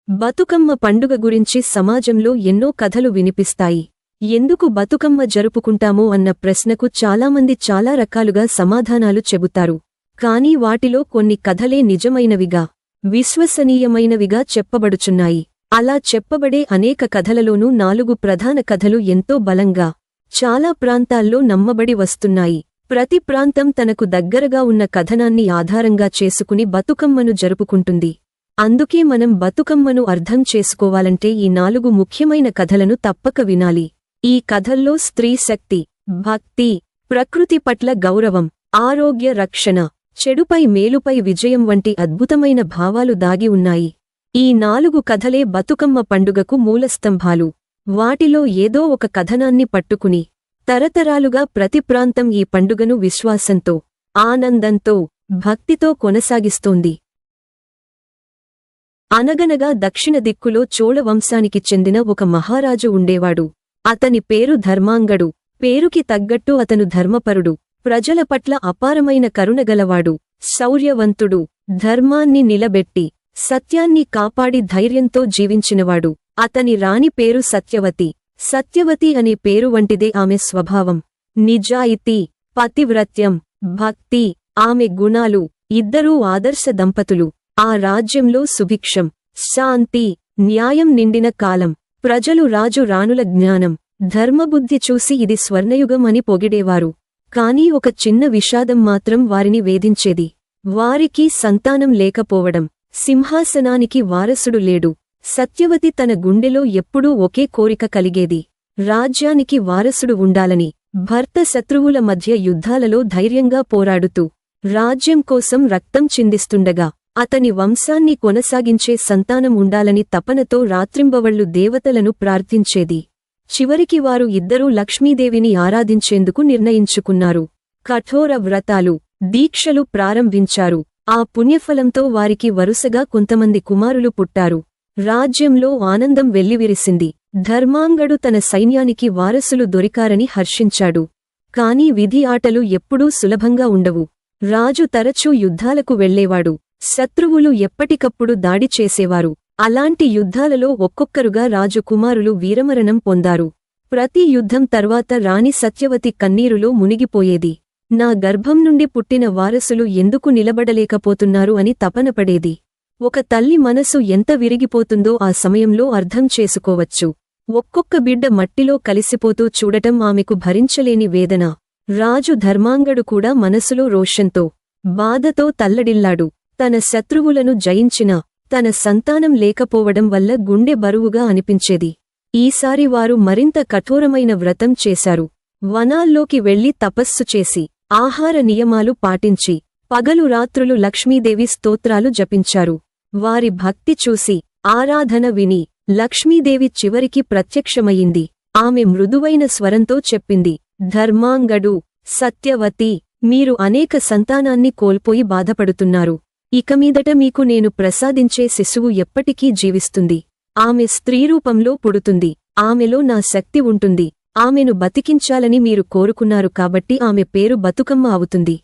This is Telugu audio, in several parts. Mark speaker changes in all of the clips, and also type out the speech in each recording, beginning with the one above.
Speaker 1: బతుకమ్మ పండుగ గురించి సమాజంలో ఎన్నో కథలు వినిపిస్తాయి. ఎందుకు బతుకమ్మ జరుపుకుంటామో అన్న ప్రశ్నకు చాలామంది చాలా రకాలుగా సమాధానాలు చెబుతారు. కానీ వాటిలో కొన్ని కథలే నిజమైనవిగా, విశ్వసనీయమైనవిగా చెప్పబడుచున్నాయి. అలా చెప్పబడే అనేక కథలలోనూ 4 ప్రధాన కథలు ఎంతో బలంగా, చాలా ప్రాంతాల్లో నమ్మబడి వస్తున్నాయి. ప్రతి ప్రాంతం తనకు దగ్గరగా ఉన్న కథనాన్ని ఆధారంగా చేసుకుని బతుకమ్మను జరుపుకుంటుంది. అందుకే మనం బతుకమ్మను అర్థం చేసుకోవాలంటే ఈ 4 ముఖ్యమైన కథలను తప్పక వినాలి. ఈ కథల్లో స్త్రీ శక్తి, భక్తి, ప్రకృతి పట్ల గౌరవం, ఆరోగ్య రక్షణ, చెడుపై మేలుపై విజయం వంటి అద్భుతమైన భావాలు దాగి ఉన్నాయి. ఈ 4 కథలే బతుకమ్మ పండుగకు మూలస్తంభాలు. వాటిలో ఏదో ఒక కథనాన్ని పట్టుకుని తరతరాలుగా ప్రతి ప్రాంతం ఈ పండుగను విశ్వాసంతో, ఆనందంతో, భక్తితో కొనసాగిస్తోంది. అనగనగా దక్షిణ దిక్కులో చోళ వంశానికి చెందిన ఒక మహారాజు ఉండేవాడు. అతని పేరు ధర్మాంగడు. పేరుకి తగ్గట్టు అతను ధర్మపరుడు, ప్రజల పట్ల అపారమైన కరుణగలవాడు, శౌర్యవంతుడు, ధర్మాన్ని నిలబెట్టి సత్యాన్ని కాపాడి ధైర్యంతో జీవించినవాడు. అతని రాణి పేరు సత్యవతి. సత్యవతి అనే పేరు వంటిదే ఆమె స్వభావం. నిజాయితీ, పతివ్రత్యం, భక్తి ఆమె గుణాలు. ఇద్దరూ ఆదర్శ దంపతులు. ఆ రాజ్యంలో సుభిక్షం, శాంతి, న్యాయం నిండిన కాలం. ప్రజలు రాజు రాణుల జ్ఞానం, ధర్మబుద్ధి చూసి ఇది స్వర్ణయుగం అని పొగిడేవారు. కానీ ఒక చిన్న విషాదం మాత్రం వారిని వేధించేది. వారికి సంతానం లేకపోవడం. సింహాసనానికి వారసుడు లేడు. సత్యవతి తన గుండెలో ఎప్పుడూ ఒకే కోరిక కలిగేది. రాజ్యానికి వారసుడు ఉండాలని. భర్త శత్రువుల మధ్య యుద్ధాలలో ధైర్యంగా పోరాడుతూ రాజ్యం కోసం రక్తం చిందిస్తుండగా అతని వంశాన్ని కొనసాగించే సంతానం ఉండాలని తపనతో రాత్రింబవళ్లు దేవతలను ప్రార్థించేది. చివరికి వారు ఇద్దరూ లక్ష్మీదేవిని ఆరాధించేందుకు నిర్ణయించుకున్నారు. కఠోర వ్రతాలు, దీక్షలు ప్రారంభించారు. ఆ పుణ్యఫలంతో వారికి వరుసగా కొంతమంది కుమారులు పుట్టారు. రాజ్యంలో ఆనందం వెల్లివిరిసింది. ధర్మాంగడు తన సైన్యానికి వారసులు దొరికారని హర్షించాడు. కాని విధి ఆటలు ఎప్పుడూ సులభంగా ఉండవు. రాజు తరచూ యుద్ధాలకు వెళ్లేవాడు. శత్రువులు ఎప్పటికప్పుడు దాడి చేసేవారు. అలాంటి యుద్ధాలలో ఒక్కొక్కరుగా రాజు కుమారులు వీరమరణం పొందారు. ప్రతి యుద్ధం తర్వాత రాణి సత్యవతి కన్నీరులో మునిగిపోయేది. నా గర్భం నుండి పుట్టిన వారసులు ఎందుకు నిలబడలేకపోతున్నారు అని తపనపడేది. ఒక తల్లి మనసు ఎంత విరిగిపోతుందో ఆ సమయంలో అర్థం చేసుకోవచ్చు. ఒక్కొక్క బిడ్డ మట్టిలో కలిసిపోతూ చూడటం ఆమెకు భరించలేని వేదన. రాజు ధర్మాంగడు కూడా మనసులో రోషంతో, బాధతో తల్లడిల్లాడు. తన శత్రువులను జయించినా తన సంతానం లేకపోవడం వల్ల గుండె బరువుగా అనిపించేది. ఈసారి వారు మరింత కఠోరమైన వ్రతం చేశారు. వనాల్లోకి వెళ్లి తపస్సు చేసి, ఆహార నియమాలు పాటించి, పగలు రాత్రులు లక్ష్మీదేవి స్తోత్రాలు జపించారు. వారి భక్తి చూసి, ఆరాధన విని లక్ష్మీదేవి చివరికి ప్రత్యక్షమయింది. ఆమె మృదువైన స్వరంతో చెప్పింది, ధర్మాంగడు, సత్యవతి, మీరు అనేక సంతానాన్ని కోల్పోయి బాధపడుతున్నారు. ఇకమీదట మీకు నేను ప్రసాదించే శిశువు ఎప్పటికీ జీవిస్తుంది. ఆమె స్త్రీరూపంలో పుడుతుంది. ఆమెలో నా శక్తి ఉంటుంది. ఆమెను బతికించాలని మీరు కోరుకున్నారు కాబట్టి ఆమె పేరు బతుకమ్మ అవుతుంది.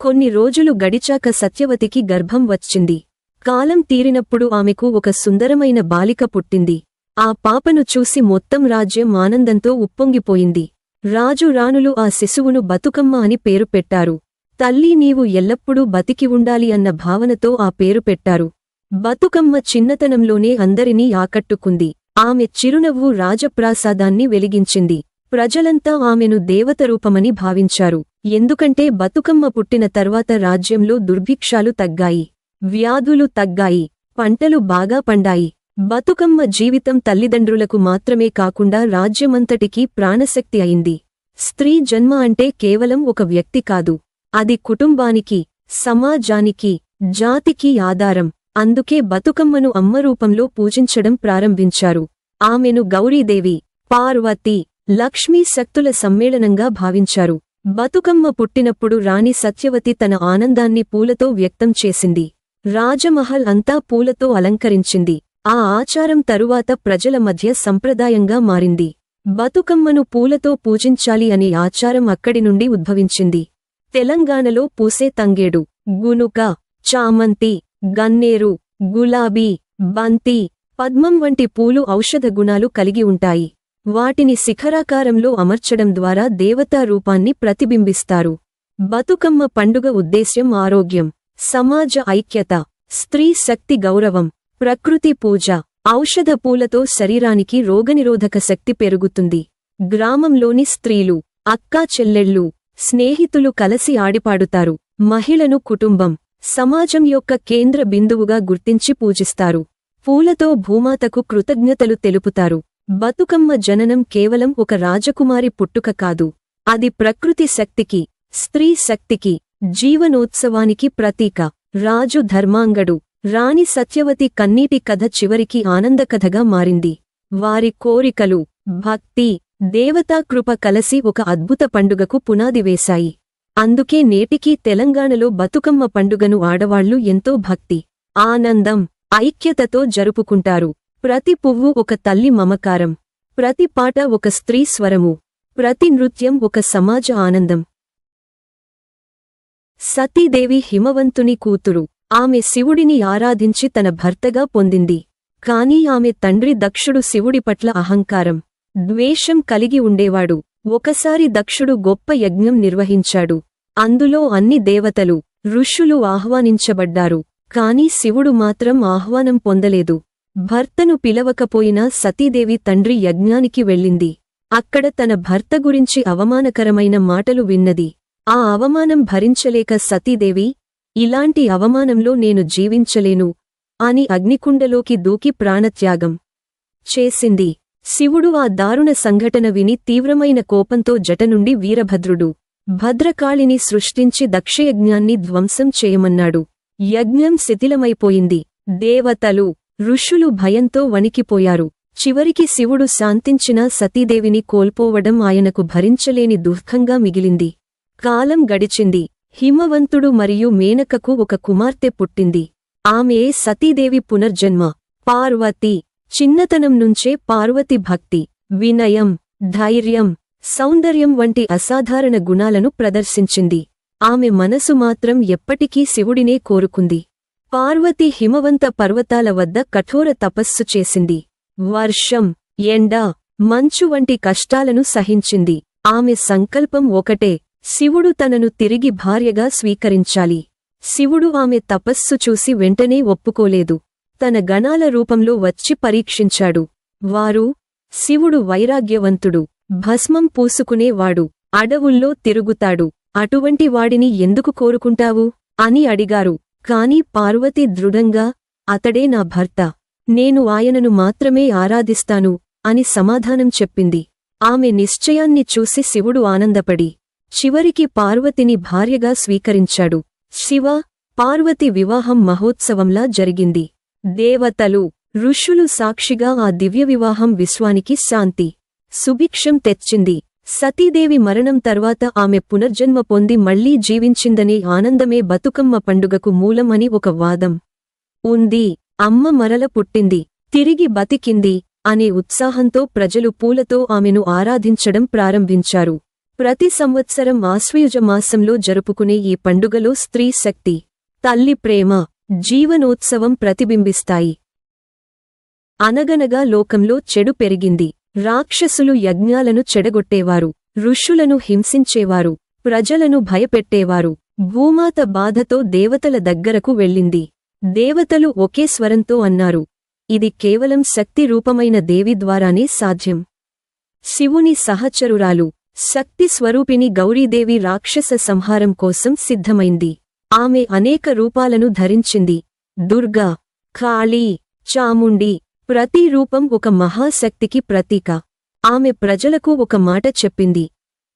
Speaker 1: కొన్ని రోజులు గడిచాక సత్యవతికి గర్భం వచ్చింది. కాలం తీరినప్పుడు ఆమెకు ఒక సుందరమైన బాలిక పుట్టింది. ఆ పాపను చూసి మొత్తం రాజ్యం ఆనందంతో ఉప్పొంగిపోయింది. రాజు రాణులు ఆ శిశువును బతుకమ్మ అని పేరు పెట్టారు. తల్లి నీవు ఎల్లప్పుడూ బతికి ఉండాలి అన్న భావనతో ఆ పేరు పెట్టారు. బతుకమ్మ చిన్నతనంలోనే అందరినీ ఆకట్టుకుంది. ఆమె చిరునవ్వు రాజప్రాసాదాన్ని వెలిగించింది. ప్రజలంతా ఆమెను దేవతరూపమని భావించారు. ఎందుకంటే బతుకమ్మ పుట్టిన తర్వాత రాజ్యంలో దుర్భిక్షాలు తగ్గాయి, వ్యాధులు తగ్గాయి, పంటలు బాగా పండాయి. బతుకమ్మ జీవితం తల్లిదండ్రులకు మాత్రమే కాకుండా రాజ్యమంతటికీ ప్రాణశక్తి అయింది. స్త్రీ జన్మ అంటే కేవలం ఒక వ్యక్తి కాదు, అది కుటుంబానికి, సమాజానికి, జాతికి ఆధారం. అందుకే బతుకమ్మను అమ్మరూపంలో పూజించడం ప్రారంభించారు. ఆమెను గౌరీదేవి, పార్వతి, లక్ష్మీ శక్తుల సమ్మేళనంగా భావించారు. బతుకమ్మ పుట్టినప్పుడు రాణి సత్యవతి తన ఆనందాన్ని పూలతో వ్యక్తం చేసింది. రాజమహల్ అంతా పూలతో అలంకరించింది. ఆ ఆచారం తరువాత ప్రజల మధ్య సంప్రదాయంగా మారింది. బతుకమ్మను పూలతో పూజించాలి అనే ఆచారం అక్కడి నుండి ఉద్భవించింది. తెలంగాణలో పూసే తంగేడు, గునుక, చామంతి, గన్నేరు, గులాబీ, బంతి, పద్మం వంటి పూలు ఔషధ గుణాలు కలిగి ఉంటాయి. వాటిని శిఖరాకారంలో అమర్చడం ద్వారా దేవతా రూపాన్ని ప్రతిబింబిస్తారు. బతుకమ్మ పండుగ ఉద్దేశ్యం ఆరోగ్యం, సమాజ ఐక్యత, స్త్రీ శక్తి గౌరవం, ప్రకృతి పూజ. ఔషధ పూలతో శరీరానికి రోగనిరోధక శక్తి పెరుగుతుంది. గ్రామంలోని స్త్రీలు, అక్కా చెల్లెళ్ళు, స్నేహితులు కలసి ఆడిపాడుతారు. మహిళను కుటుంబం, సమాజం యొక్క కేంద్ర బిందువుగా గుర్తించి పూజిస్తారు. పూలతో భూమాతకు కృతజ్ఞతలు తెలుపుతారు. బతుకమ్మ జననం కేవలం ఒక రాజకుమారి పుట్టుక కాదు, అది ప్రకృతి శక్తికి, స్త్రీ శక్తికి, జీవనోత్సవానికి ప్రతీక. రాజు ధర్మాంగడు, రాణి సత్యవతి కన్నీటి కథ చివరికి ఆనందకథగా మారింది. వారి కోరికలు, భక్తి, దేవతా కృప కలసి ఒక అద్భుత పండుగకు పునాది వేశాయి. అందుకే నేటికీ తెలంగాణలో బతుకమ్మ పండుగను ఆడవాళ్లు ఎంతో భక్తి, ఆనందం, ఐక్యతతో జరుపుకుంటారు. ప్రతి పువ్వు ఒక తల్లి మమకారం, ప్రతి పాట ఒక స్త్రీ స్వరము, ప్రతి నృత్యం ఒక సమాజ ఆనందం. సతీదేవి హిమవంతుని కూతురు. ఆమె శివుడిని ఆరాధించి తన భర్తగా పొందింది. కాని ఆమె తండ్రి దక్షుడు శివుడి పట్ల అహంకారం, ద్వేషం కలిగి ఉండేవాడు. ఒకసారి దక్షుడు గొప్ప యజ్ఞం నిర్వహించాడు. అందులో అన్ని దేవతలు, ఋషులు ఆహ్వానించబడ్డారు. కాని శివుడు మాత్రం ఆహ్వానం పొందలేదు. భర్తను పిలవకపోయినా సతీదేవి తండ్రి యజ్ఞానికి వెళ్ళింది. అక్కడ తన భర్త గురించి అవమానకరమైన మాటలు విన్నది. ఆ అవమానం భరించలేక సతీదేవి, ఇలాంటి అవమానంలో నేను జీవించలేను అని అగ్నికుండలోకి దూకి ప్రాణత్యాగం చేసింది. శివుడు ఆ దారుణ సంఘటన విని తీవ్రమైన కోపంతో జట నుండి వీరభద్రుడు, భద్రకాళిని సృష్టించి దక్షయజ్ఞాన్ని ధ్వంసం చేయమన్నాడు. యజ్ఞం శిథిలమైపోయింది. దేవతలు, ఋషులు భయంతో వణికిపోయారు. చివరికి శివుడు శాంతించినా సతీదేవిని కోల్పోవడం ఆయనకు భరించలేని దుఃఖంగా మిగిలింది. కాలం గడిచింది. హిమవంతుడు మరియు మేనకకు ఒక కుమార్తె పుట్టింది. ఆమె సతీదేవి పునర్జన్మ. పార్వతి. చిన్నతనం నుంచే పార్వతి భక్తి, వినయం, ధైర్యం, సౌందర్యం వంటి అసాధారణ గుణాలను ప్రదర్శించింది. ఆమె మనసు మాత్రం ఎప్పటికీ శివుడినే కోరుకుంది. పార్వతి హిమవంత పర్వతాల వద్ద కఠోర తపస్సు చేసింది. వర్షం, ఎండ, మంచు వంటి కష్టాలను సహించింది. ఆమె సంకల్పం ఒకటే, శివుడు తనను తిరిగి భార్యగా స్వీకరించాలి. శివుడు ఆమె తపస్సు చూసి వెంటనే ఒప్పుకోలేదు. తన గణాల రూపంలో వచ్చి పరీక్షించాడు. వారు, శివుడు వైరాగ్యవంతుడు, భస్మం పూసుకునేవాడు, అడవుల్లో తిరుగుతాడు, అటువంటి వాడిని ఎందుకు కోరుకుంటావు అని అడిగారు. కాని పార్వతి దృఢంగా, అతడే నా భర్త, నేను ఆయనను మాత్రమే ఆరాధిస్తాను అని సమాధానం చెప్పింది. ఆమె నిశ్చయాన్ని చూసి శివుడు ఆనందపడి చివరికి పార్వతిని భార్యగా స్వీకరించాడు. శివ, పార్వతి వివాహం మహోత్సవంలా జరిగింది. దేవతలు, ఋషులు సాక్షిగా ఆ దివ్య వివాహం విశ్వానికి శాంతి, సుభిక్షం తెచ్చింది. సతీదేవి మరణం తర్వాత ఆమె పునర్జన్మ పొంది మళ్లీ జీవించిందనే ఆనందమే బతుకమ్మ పండుగకు మూలం అని ఒక వాదం ఉంది. అమ్మ మరల పుట్టింది, తిరిగి బతికింది అనే ఉత్సాహంతో ప్రజలు పూలతో ఆమెను ఆరాధించడం ప్రారంభించారు. ప్రతి సంవత్సరం ఆశ్వయుజ మాసంలో జరుపుకునే ఈ పండుగలో స్త్రీ శక్తి, తల్లి ప్రేమ, జీవనోత్సవం ప్రతిబింబిస్తాయి. అనగనగా లోకంలో చెడు పెరిగింది. రాక్షసులు యజ్ఞాలను చెడగొట్టేవారు, ఋషులను హింసించేవారు, ప్రజలను భయపెట్టేవారు. భూమాత బాధతో దేవతల దగ్గరకు వెళ్ళింది. దేవతలు ఒకే స్వరంతో అన్నారు, ఇది కేవలం శక్తి రూపమైన దేవి ద్వారానే సాధ్యం. శివుని సహచరురాలు, శక్తి స్వరూపిణి గౌరీదేవి రాక్షస సంహారం కోసం సిద్ధమైంది. ఆమె అనేక రూపాలను ధరించింది. దుర్గా, కాళీ, చాముండి, ప్రతి రూపం ఒక మహాశక్తికి ప్రతీక. ఆమె ప్రజలకు ఒక మాట చెప్పింది,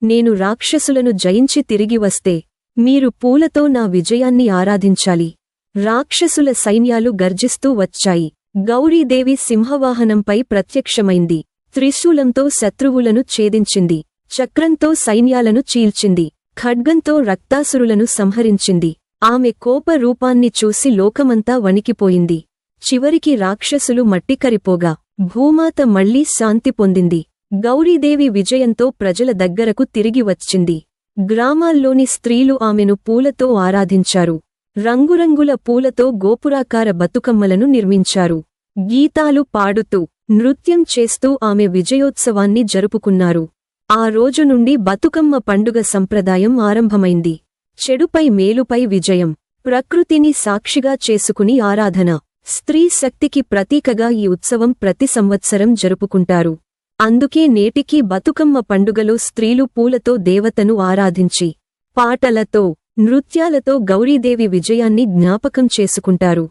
Speaker 1: నేను రాక్షసులను జయించి తిరిగి వస్తే మీరు పూలతో నా విజయాన్ని ఆరాధించాలి. రాక్షసుల సైన్యాలు గర్జిస్తూ వచ్చాయి. గౌరీదేవి సింహవాహనంపై ప్రత్యక్షమైంది. త్రిశూలంతో శత్రువులను ఛేదించింది, చక్రంతో సైన్యాలను చీల్చింది, ఖడ్గంతో రక్తాసురులను సంహరించింది. ఆమె కోప రూపాన్ని చూసి లోకమంతా వణికిపోయింది. చివరికి రాక్షసులు మట్టికరిపోగా భూమాత మళ్లీ శాంతి పొందింది. గౌరీదేవి విజయంతో ప్రజల దగ్గరకు తిరిగి వచ్చింది. గ్రామాల్లోని స్త్రీలు ఆమెను పూలతో ఆరాధించారు. రంగురంగుల పూలతో గోపురాకార బతుకమ్మలను నిర్మించారు. గీతాలు పాడుతూ నృత్యం చేస్తూ ఆమె విజయోత్సవాన్ని జరుపుకున్నారు. ఆ రోజు నుండి బతుకమ్మ పండుగ సంప్రదాయం ఆరంభమైంది. చెడుపై మేలుపై విజయం, ప్రకృతిని సాక్షిగా చేసుకుని ఆరాధన, స్త్రీ శక్తికి ప్రతీకగా ఈ ఉత్సవం ప్రతి సంవత్సరం జరుపుకుంటారు. అందుకే నేటికీ బతుకమ్మ పండుగలో స్త్రీలు పూలతో దేవతను ఆరాధించి పాటలతో నృత్యాలతో గౌరీదేవి విజయాన్ని జ్ఞాపకం చేసుకుంటారు.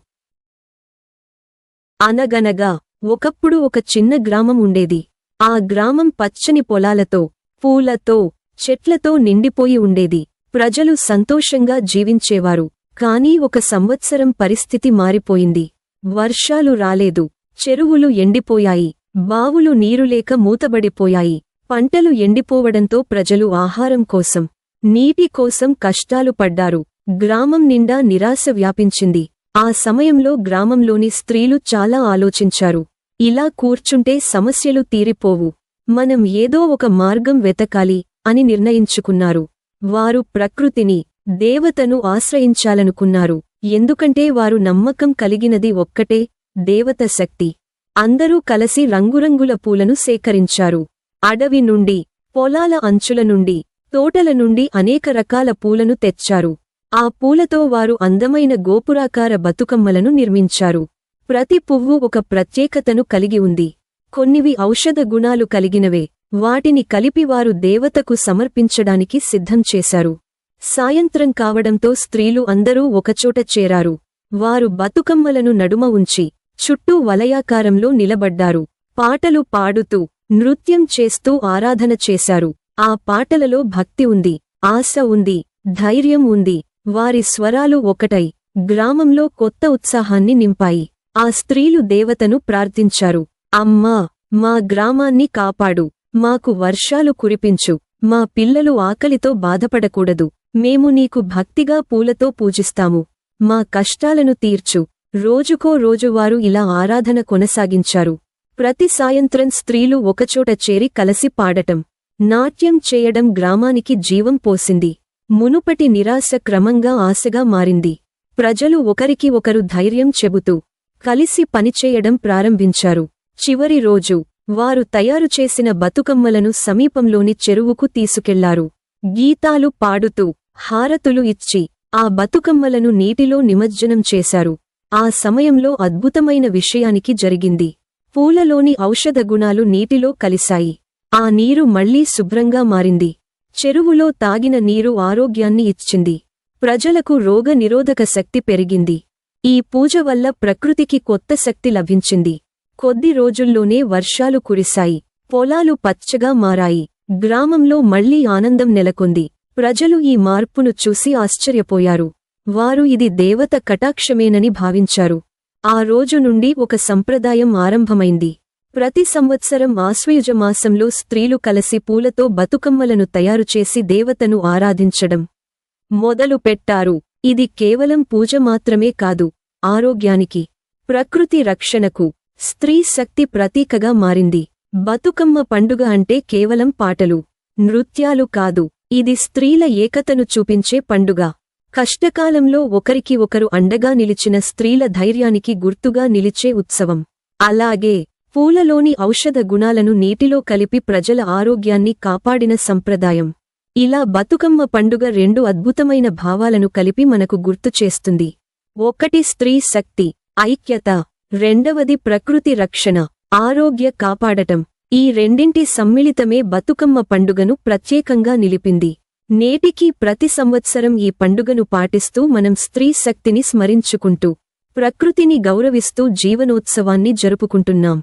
Speaker 1: అనగనగా ఒకప్పుడు ఒక చిన్న గ్రామం ఉండేది. ఆ గ్రామం పచ్చని పొలాలతో, పూలతో, చెట్లతో నిండిపోయి ఉండేది. ప్రజలు సంతోషంగా జీవించేవారు. కానీ ఒక సంవత్సరం పరిస్థితి మారిపోయింది. వర్షాలు రాలేదు, చెరువులు ఎండిపోయాయి, బావులు నీరులేక మూతబడిపోయాయి. పంటలు ఎండిపోవడంతో ప్రజలు ఆహారం కోసం, నీటి కోసం కష్టాలు పడ్డారు. గ్రామం నిండా నిరాశ వ్యాపించింది. ఆ సమయంలో గ్రామంలోని స్త్రీలు చాలా ఆలోచించారు. ఇలా కూర్చుంటే సమస్యలు తీరిపోవు, మనం ఏదో ఒక మార్గం వెతకాలి అని నిర్ణయించుకున్నారు. వారు ప్రకృతిని, దేవతను ఆశ్రయించాలనుకున్నారు. ఎందుకంటే వారు నమ్మకం కలిగినది ఒక్కటే, దేవత శక్తి. అందరూ కలసి రంగురంగుల పూలను సేకరించారు. అడవి నుండి, పొలాల అంచుల నుండి, తోటల నుండి అనేక రకాల పూలను తెచ్చారు. ఆ పూలతో వారు అందమైన గోపురాకార బతుకమ్మలను నిర్మించారు. ప్రతి పువ్వు ఒక ప్రత్యేకతను కలిగి ఉంది. కొన్నివి ఔషధ గుణాలు కలిగినవే. వాటిని కలిపి వారు దేవతకు సమర్పించడానికి సిద్ధం చేశారు. సాయంత్రం కావడంతో స్త్రీలు అందరూ ఒకచోట చేరారు. వారు బతుకమ్మలను నడుమ ఉంచి చుట్టూ వలయాకారంలో నిలబడ్డారు. పాటలు పాడుతూ, నృత్యం చేస్తూ ఆరాధన చేశారు. ఆ పాటలలో భక్తి ఉంది, ఆశ ఉంది, ధైర్యం ఉంది. వారి స్వరాలు ఒకటై గ్రామంలో కొత్త ఉత్సాహాన్ని నింపాయి. ఆ స్త్రీలు దేవతను ప్రార్థించారు. అమ్మా, మా గ్రామాన్ని కాపాడు, మాకు వర్షాలు కురిపించు, మా పిల్లలు ఆకలితో బాధపడకూడదు, మేము నీకు భక్తిగా పూలతో పూజిస్తాము, మా కష్టాలను తీర్చు. రోజుకో రోజు వారు ఇలా ఆరాధన కొనసాగించారు. ప్రతి సాయంత్రం స్త్రీలు ఒకచోట చేరి కలసి పాడటం, నాట్యం చేయడం గ్రామానికి జీవం పోసింది. మునుపటి నిరాశ క్రమంగా ఆశగా మారింది. ప్రజలు ఒకరికి ఒకరు ధైర్యం చెబుతూ కలిసి పనిచేయడం ప్రారంభించారు. చివరి రోజు వారు తయారుచేసిన బతుకమ్మలను సమీపంలోని చెరువుకు తీసుకెళ్లారు. గీతాలు పాడుతూ, హారతులు ఇచ్చి ఆ బతుకమ్మలను నీటిలో నిమజ్జనం చేశారు. ఆ సమయంలో అద్భుతమైన విషయానికి జరిగింది. పూలలోని ఔషధ గుణాలు నీటిలో కలిశాయి. ఆ నీరు మళ్లీ శుభ్రంగా మారింది. చెరువులో తాగిన నీరు ఆరోగ్యాన్ని ఇచ్చింది. ప్రజలకు రోగ నిరోధక శక్తి పెరిగింది. ఈ పూజ వల్ల ప్రకృతికి కొత్త శక్తి లభించింది. కొద్ది రోజుల్లోనే వర్షాలు కురిశాయి. పొలాలు పచ్చగా మారాయి. గ్రామంలో మళ్లీ ఆనందం నెలకొంది. ప్రజలు ఈ మార్పును చూసి ఆశ్చర్యపోయారు. వారు ఇది దేవత కటాక్షమేనని భావించారు. ఆ రోజు నుండి ఒక సంప్రదాయం ఆరంభమైంది. ప్రతి సంవత్సరం ఆశ్వయుజమాసంలో స్త్రీలు కలసి పూలతో బతుకమ్మలను తయారుచేసి దేవతను ఆరాధించడం మొదలుపెట్టారు. ఇది కేవలం పూజ మాత్రమే కాదు, ఆరోగ్యానికి, ప్రకృతి రక్షణకు, స్త్రీ శక్తి ప్రతీకగా మారింది. బతుకమ్మ పండుగ అంటే కేవలం పాటలు, నృత్యాలు కాదు, ఇది స్త్రీల ఏకతను చూపించే పండుగ. కష్టకాలంలో ఒకరికి ఒకరు అండగా నిలిచిన స్త్రీల ధైర్యానికి గుర్తుగా నిలిచే ఉత్సవం. అలాగే పూలలోని ఔషధ గుణాలను నీటిలో కలిపి ప్రజల ఆరోగ్యాన్ని కాపాడిన సంప్రదాయం. ఇలా బతుకమ్మ పండుగ రెండు అద్భుతమైన భావాలను కలిపి మనకు గుర్తు చేస్తుంది. ఒకటి స్త్రీ శక్తి, ఐక్యత. రెండవది ప్రకృతి రక్షణ, ఆరోగ్య కాపాడటం. ఈ రెండింటి సమ్మిళితమే బతుకమ్మ పండుగను ప్రత్యేకంగా నిలిపింది. నేటికీ ప్రతి సంవత్సరం ఈ పండుగను పాటిస్తూ మనం స్త్రీ శక్తిని స్మరించుకుంటూ, ప్రకృతిని గౌరవిస్తూ జీవనోత్సవాన్ని జరుపుకుంటున్నాం.